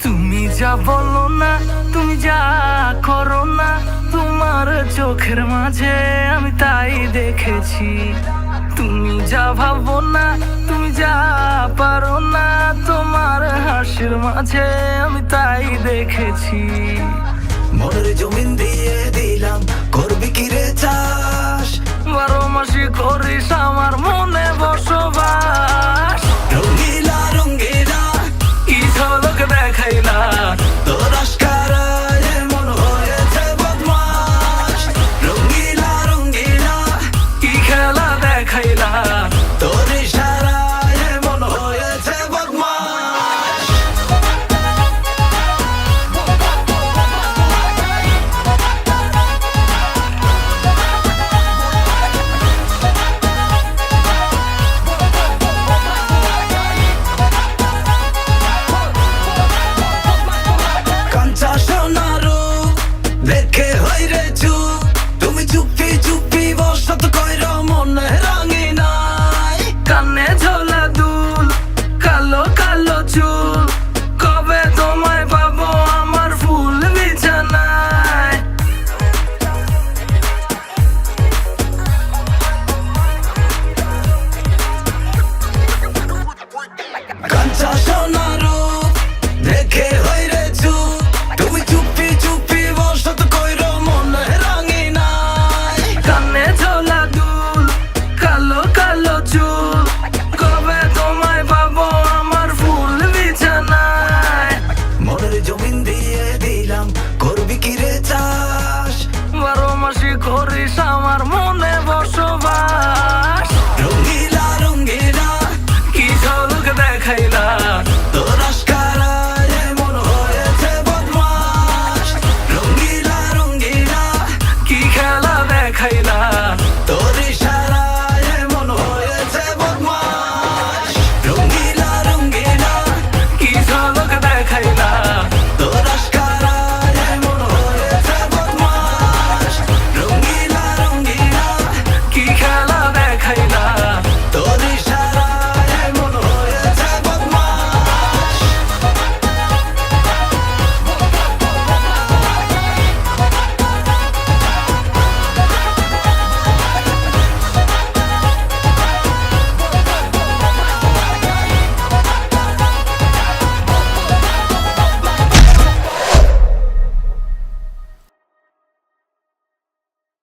তুমি যা বলো না, তুমি যা করো না, তোমার চোখের মাঝে আমি তাই দেখেছি। তুমি যা ভাবো না, তুমি যা পারো না, তোমার হাসির মাঝে আমি তাই দেখেছি। মনের জমিন দিয়ে দিলাম, করবি কি রে চাষ? 12 মাসই করিস আমার মনে বসবাস। রঙ্গিলা রঙ্গিলা কি ঝলক দেখাইলা, তোর আশকারায় এমন হয়েছে বদমাশ। রঙ্গিলা রঙ্গিলা কি খেলা দেখাইলা, তোর ইশারায় এমন হয়েছে বদমাশ। কাঞ্চা সোনা রূপ দেখে হইরে চুপ, তুমি চুপি চুপি বসত কইর মনে রাঙি নাই। কানে ঝোলা দুল, কালো কালো চুল, কবে তোমায় পাবো আমার ফুল বিছানায়। কাঞ্চা সোনা রূপ দেখে হইরে চুপ, তুমি চুপি চুপি বসত কইর মনে রাঙি নাই। কানে ঝোলা দুল, কালো কালো চুল, কবে তোমায় পাবো আমার ফুল বিছানায়। মনের জমিন দিয়ে দিলাম, করবি কি রে চাষ? 12 মাসই করিস আমার মনে বসবাস। রঙ্গিলা রঙ্গিলা কি ঝলক দেখাইলা,